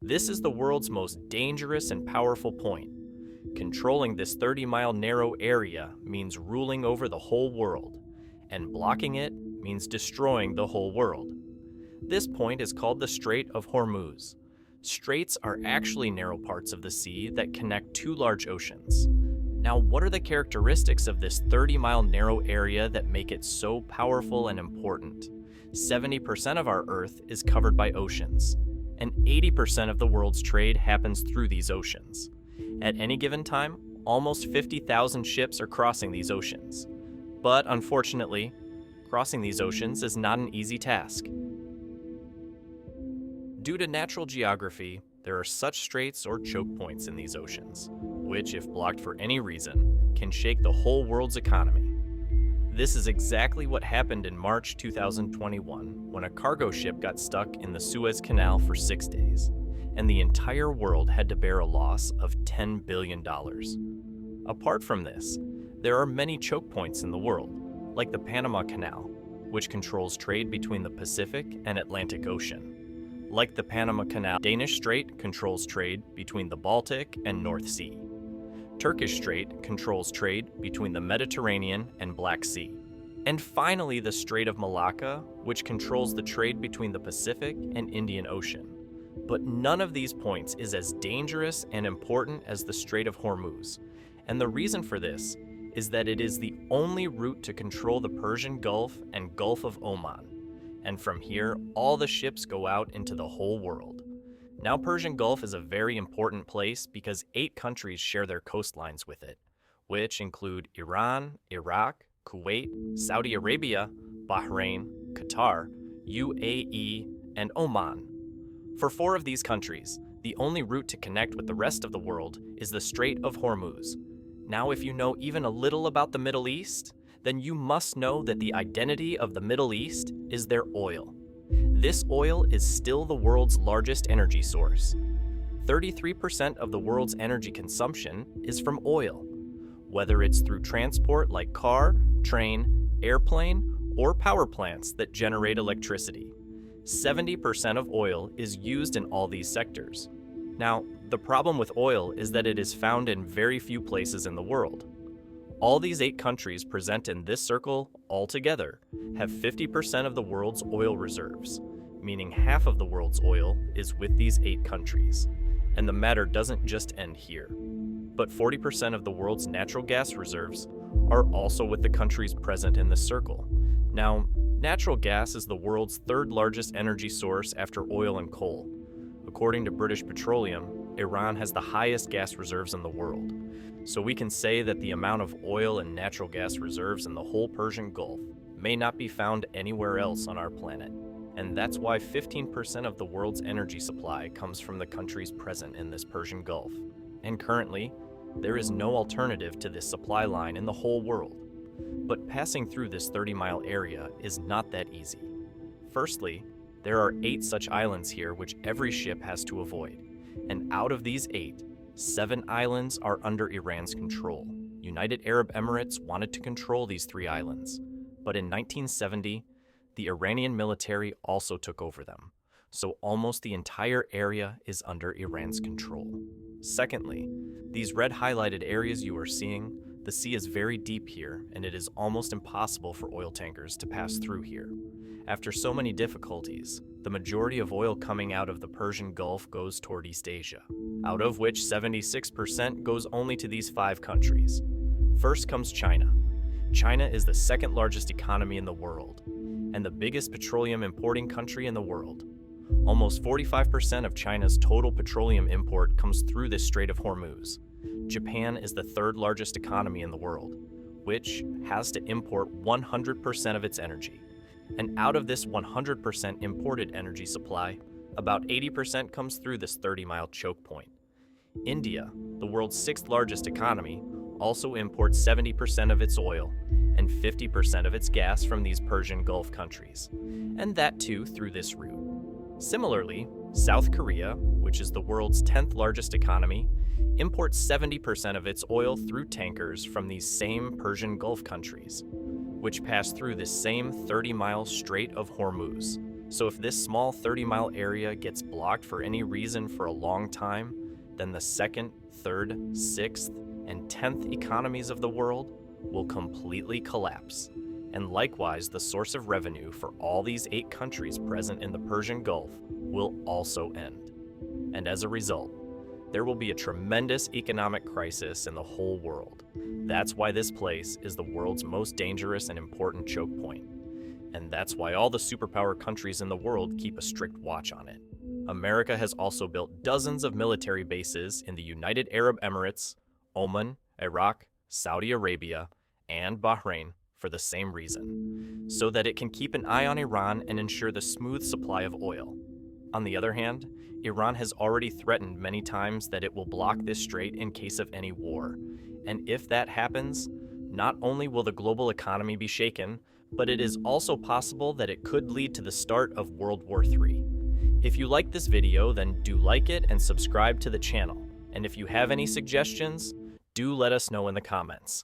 This is the world's most dangerous and powerful point. Controlling this 30-mile narrow area means ruling over the whole world, and blocking it means destroying the whole world. This point is called the Strait of Hormuz. Straits are actually narrow parts of the sea that connect two large oceans. Now, what are the characteristics of this 30-mile narrow area that make it so powerful and important? 70% of our Earth is covered by oceans, and 80% of the world's trade happens through these oceans. At any given time, almost 50,000 ships are crossing these oceans. But unfortunately, crossing these oceans is not an easy task. Due to natural geography, there are such straits or choke points in these oceans, which, if blocked for any reason, can shake the whole world's economy. This is exactly what happened in March 2021 when a cargo ship got stuck in the Suez Canal for 6 days, and the entire world had to bear a loss of $10 billion. Apart from this, there are many choke points in the world, like the Panama Canal, which controls trade between the Pacific and Atlantic Ocean. Like the Panama Canal, Danish Strait controls trade between the Baltic and North Sea. Turkish Strait controls trade between the Mediterranean and Black Sea. And finally, the Strait of Malacca, which controls the trade between the Pacific and Indian Ocean. But none of these points is as dangerous and important as the Strait of Hormuz. And the reason for this is that it is the only route to control the Persian Gulf and Gulf of Oman. And from here, all the ships go out into the whole world. Now, Persian Gulf is a very important place because 8 countries share their coastlines with it, which include Iran, Iraq, Kuwait, Saudi Arabia, Bahrain, Qatar, UAE, and Oman. For 4 of these countries, the only route to connect with the rest of the world is the Strait of Hormuz. Now, if you know even a little about the Middle East, then you must know that the identity of the Middle East is their oil. This oil is still the world's largest energy source. 33% of the world's energy consumption is from oil, whether it's through transport like car, train, airplane, or power plants that generate electricity. 70% of oil is used in all these sectors. Now, the problem with oil is that it is found in very few places in the world. All these 8 countries present in this circle altogether have 50% of the world's oil reserves, meaning half of the world's oil is with these 8 countries. And the matter doesn't just end here. But 40% of the world's natural gas reserves are also with the countries present in this circle. Now, natural gas is the world's 3rd largest energy source after oil and coal. According to British Petroleum, Iran has the highest gas reserves in the world. So we can say that the amount of oil and natural gas reserves in the whole Persian Gulf may not be found anywhere else on our planet. And that's why 15% of the world's energy supply comes from the countries present in this Persian Gulf. And currently, there is no alternative to this supply line in the whole world. But passing through this 30-mile area is not that easy. Firstly, there are 8 such islands here which every ship has to avoid. And out of these 8, 7 islands are under Iran's control. United Arab Emirates wanted to control these 3 islands, but in 1970, the Iranian military also took over them. So almost the entire area is under Iran's control. Secondly, these red highlighted areas you are seeing, the sea is very deep here, and it is almost impossible for oil tankers to pass through here. After so many difficulties, the majority of oil coming out of the Persian Gulf goes toward East Asia, out of which 76% goes only to these 5 countries. First comes China. China is the 2nd largest economy in the world, and the biggest petroleum importing country in the world. Almost 45% of China's total petroleum import comes through this Strait of Hormuz. Japan is the 3rd largest economy in the world, which has to import 100% of its energy. And out of this 100% imported energy supply, about 80% comes through this 30-mile choke point. India, the world's 6th largest economy, also imports 70% of its oil and 50% of its gas from these Persian Gulf countries, and that too through this route. Similarly, South Korea, which is the world's 10th largest economy, imports 70% of its oil through tankers from these same Persian Gulf countries, which pass through this same 30-mile Strait of Hormuz. So if this small 30-mile area gets blocked for any reason for a long time, then the second, third, sixth, and 10th economies of the world will completely collapse. And likewise, the source of revenue for all these 8 countries present in the Persian Gulf will also end. And as a result, there will be a tremendous economic crisis in the whole world. That's why this place is the world's most dangerous and important choke point. And that's why all the superpower countries in the world keep a strict watch on it. America has also built dozens of military bases in the United Arab Emirates, Oman, Iraq, Saudi Arabia, and Bahrain for the same reason, so that it can keep an eye on Iran and ensure the smooth supply of oil. On the other hand, Iran has already threatened many times that it will block this strait in case of any war. And if that happens, not only will the global economy be shaken, but it is also possible that it could lead to the start of World War III. If you like this video, then do like it and subscribe to the channel. And if you have any suggestions, do let us know in the comments.